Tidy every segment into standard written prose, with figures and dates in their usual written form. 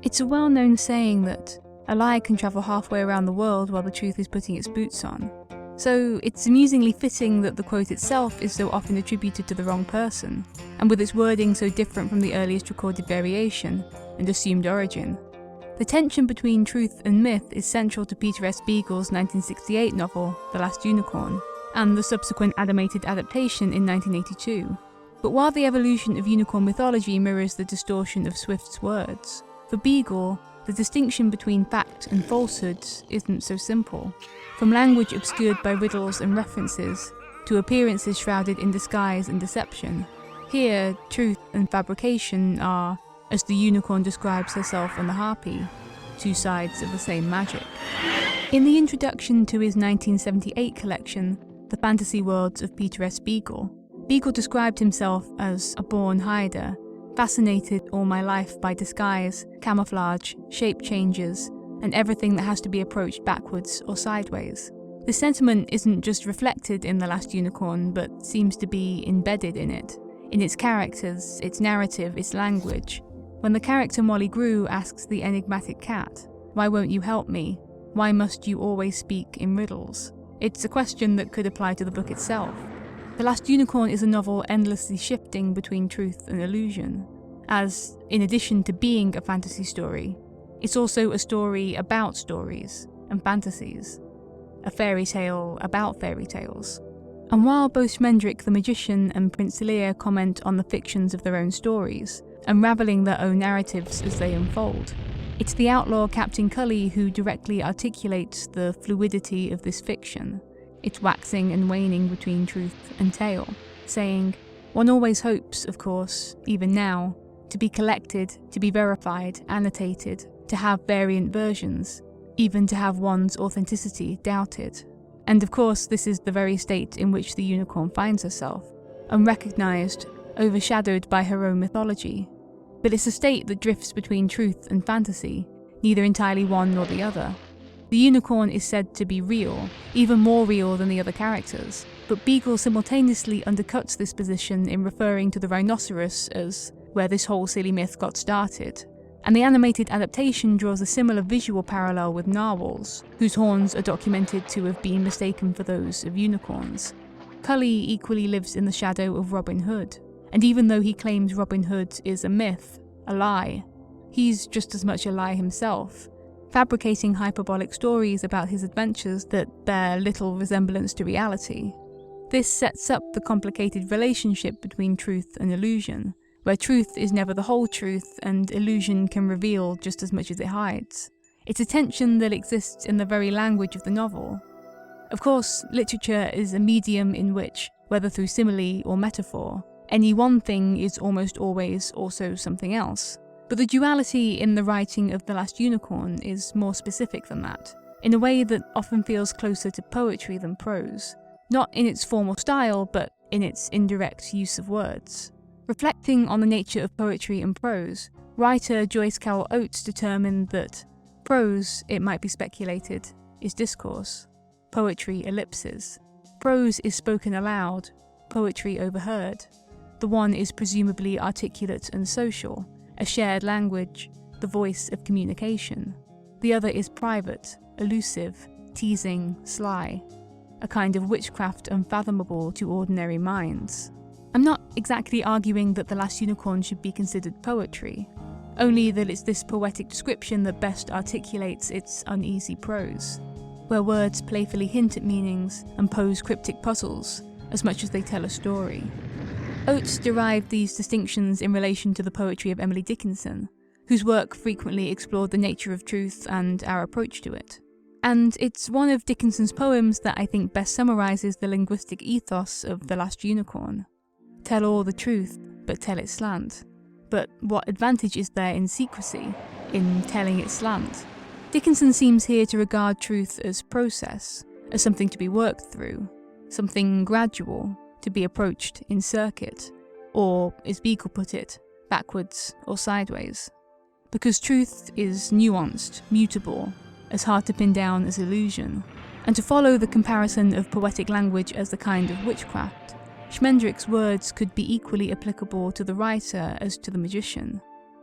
It's a well-known saying that a lie can travel halfway around the world while the truth is putting its boots on. So it's amusingly fitting that the quote itself is so often attributed to the wrong person, and with its wording so different from the earliest recorded variation and assumed origin. The tension between truth and myth is central to Peter S. Beagle's 1968 novel, The Last Unicorn, and the subsequent animated adaptation in 1982. But while the evolution of unicorn mythology mirrors the distortion of Swift's words, for Beagle, the distinction between fact and falsehoods isn't so simple. From language obscured by riddles and references, to appearances shrouded in disguise and deception, here truth and fabrication are, as the unicorn describes herself and the harpy, two sides of the same magic. In the introduction to his 1978 collection, The Fantasy Worlds of Peter S. Beagle, Beagle described himself as a born hider, fascinated all my life by disguise, camouflage, shape changes, and everything that has to be approached backwards or sideways. This sentiment isn't just reflected in The Last Unicorn, but seems to be embedded in it, in its characters, its narrative, its language. When the character Molly Grew asks the enigmatic cat, "Why won't you help me? Why must you always speak in riddles?" It's a question that could apply to the book itself. The Last Unicorn is a novel endlessly shifting between truth and illusion, as, in addition to being a fantasy story, it's also a story about stories and fantasies, a fairy tale about fairy tales. And while both Schmendrick the magician and Prince Lear comment on the fictions of their own stories, unravelling their own narratives as they unfold, it's the outlaw Captain Cully who directly articulates the fluidity of this fiction, its waxing and waning between truth and tale, saying, "One always hopes, of course, even now, to be collected, to be verified, annotated, to have variant versions, even to have one's authenticity doubted." And of course, this is the very state in which the unicorn finds herself, unrecognised, overshadowed by her own mythology. But it's a state that drifts between truth and fantasy, neither entirely one nor the other. The unicorn is said to be real, even more real than the other characters, but Beagle simultaneously undercuts this position in referring to the rhinoceros as where this whole silly myth got started. And the animated adaptation draws a similar visual parallel with narwhals, whose horns are documented to have been mistaken for those of unicorns. Cully equally lives in the shadow of Robin Hood, and even though he claims Robin Hood is a myth, a lie, he's just as much a lie himself, fabricating hyperbolic stories about his adventures that bear little resemblance to reality. This sets up the complicated relationship between truth and illusion, where truth is never the whole truth and illusion can reveal just as much as it hides. It's a tension that exists in the very language of the novel. Of course, literature is a medium in which, whether through simile or metaphor, any one thing is almost always also something else. But the duality in the writing of The Last Unicorn is more specific than that, in a way that often feels closer to poetry than prose, not in its formal style, but in its indirect use of words. Reflecting on the nature of poetry and prose, writer Joyce Carol Oates determined that prose, it might be speculated, is discourse, poetry ellipses. Prose is spoken aloud, poetry overheard. The one is presumably articulate and social, a shared language, the voice of communication. The other is private, elusive, teasing, sly, a kind of witchcraft unfathomable to ordinary minds. I'm not exactly arguing that The Last Unicorn should be considered poetry, only that it's this poetic description that best articulates its uneasy prose, where words playfully hint at meanings and pose cryptic puzzles as much as they tell a story. Oates derived these distinctions in relation to the poetry of Emily Dickinson, whose work frequently explored the nature of truth and our approach to it. And it's one of Dickinson's poems that I think best summarises the linguistic ethos of The Last Unicorn. Tell all the truth, but tell it slant. But what advantage is there in secrecy, in telling it slant? Dickinson seems here to regard truth as process, as something to be worked through, something gradual, to be approached in circuit, or, as Beagle put it, backwards or sideways. Because truth is nuanced, mutable, as hard to pin down as illusion, and to follow the comparison of poetic language as a kind of witchcraft, Schmendrick's words could be equally applicable to the writer as to the magician.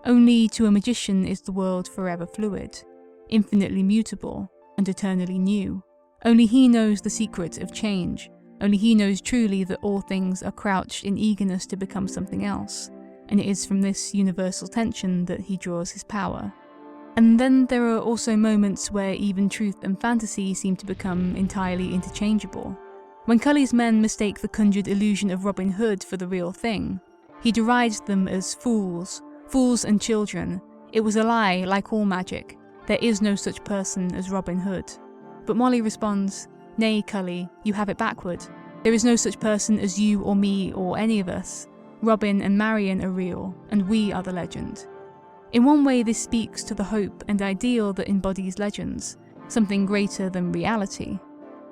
Only to a magician is the world forever fluid, infinitely mutable, and eternally new. Only he knows the secret of change. Only he knows truly that all things are crouched in eagerness to become something else, and it is from this universal tension that he draws his power. And then there are also moments where even truth and fantasy seem to become entirely interchangeable. When Cully's men mistake the conjured illusion of Robin Hood for the real thing, he derides them as fools and children. It was a lie, like all magic. There is no such person as Robin Hood. But Molly responds, "Nay, Cully, you have it backward. There is no such person as you or me or any of us. Robin and Marian are real, and we are the legend." In one way, this speaks to the hope and ideal that embodies legends, something greater than reality.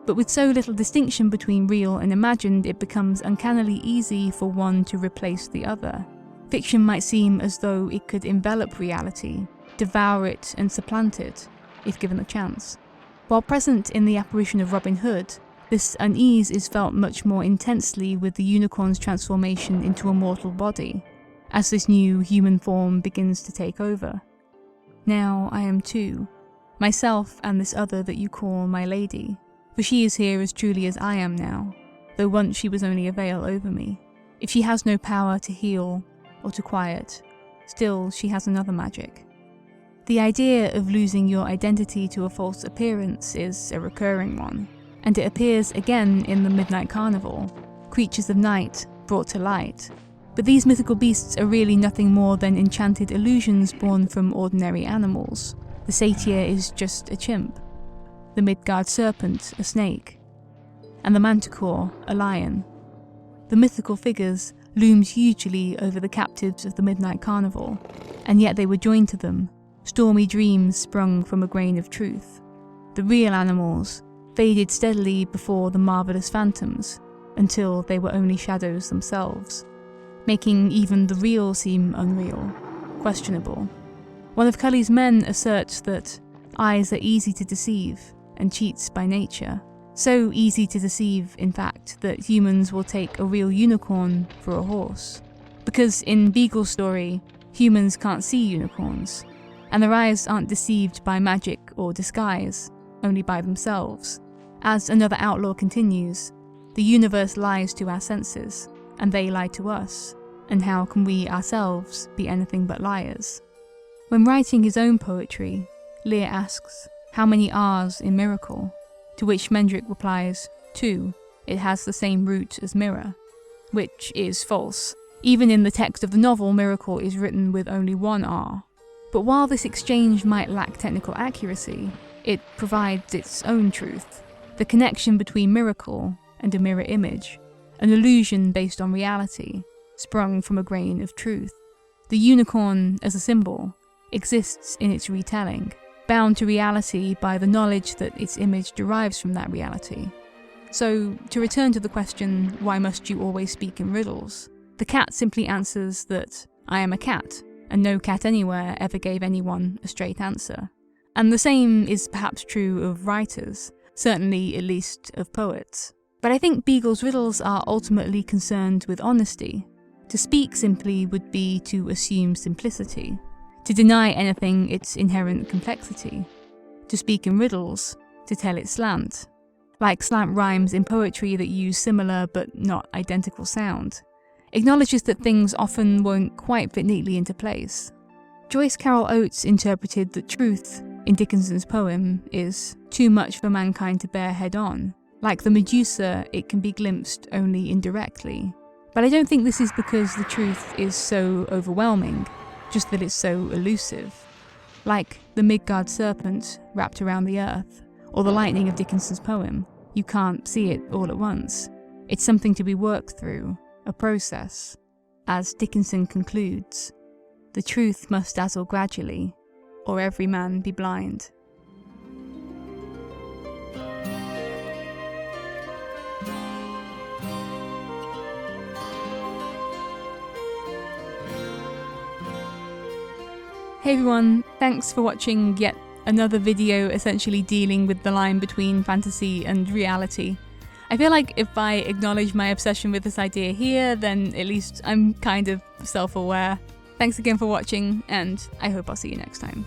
But with so little distinction between real and imagined, it becomes uncannily easy for one to replace the other. Fiction might seem as though it could envelop reality, devour it and supplant it, if given a chance. While present in the apparition of Robin Hood, this unease is felt much more intensely with the unicorn's transformation into a mortal body, as this new human form begins to take over. Now I am two, myself and this other that you call my lady, for she is here as truly as I am now, though once she was only a veil over me. If she has no power to heal or to quiet, still she has another magic. The idea of losing your identity to a false appearance is a recurring one, and it appears again in the Midnight Carnival, creatures of night brought to light. But these mythical beasts are really nothing more than enchanted illusions born from ordinary animals. The satyr is just a chimp, the Midgard serpent a snake, and the manticore a lion. The mythical figures loomed hugely over the captives of the Midnight Carnival, and yet they were joined to them, stormy dreams sprung from a grain of truth. The real animals faded steadily before the marvellous phantoms, until they were only shadows themselves, making even the real seem unreal, questionable. One of Cully's men asserts that eyes are easy to deceive, and cheats by nature. So easy to deceive, in fact, that humans will take a real unicorn for a horse. Because in Beagle's story, humans can't see unicorns, and their eyes aren't deceived by magic or disguise, only by themselves. As another outlaw continues, the universe lies to our senses, and they lie to us, and how can we ourselves be anything but liars? When writing his own poetry, Lear asks, "How many R's in miracle?" To which Mendrick replies, 2, it has the same root as mirror, which is false. Even in the text of the novel, miracle is written with only 1 R. But while this exchange might lack technical accuracy, it provides its own truth, the connection between miracle and a mirror image, an illusion based on reality, sprung from a grain of truth. The unicorn, as a symbol, exists in its retelling, bound to reality by the knowledge that its image derives from that reality. So, to return to the question, why must you always speak in riddles? The cat simply answers that, I am a cat, and no cat anywhere ever gave anyone a straight answer. And the same is perhaps true of writers, certainly at least of poets. But I think Beagle's riddles are ultimately concerned with honesty. To speak simply would be to assume simplicity. To deny anything its inherent complexity. To speak in riddles, to tell it slant. Like slant rhymes in poetry that use similar but not identical sound. Acknowledges that things often won't quite fit neatly into place. Joyce Carol Oates interpreted that truth, in Dickinson's poem, is too much for mankind to bear head on. Like the Medusa, it can be glimpsed only indirectly. But I don't think this is because the truth is so overwhelming, just that it's so elusive. Like the Midgard serpent wrapped around the earth, or the lightning of Dickinson's poem, you can't see it all at once. It's something to be worked through, a process. As Dickinson concludes, the truth must dazzle gradually, or every man be blind. Hey everyone, thanks for watching yet another video essentially dealing with the line between fantasy and reality. I feel like if I acknowledge my obsession with this idea here, then at least I'm kind of self-aware. Thanks again for watching, and I hope I'll see you next time.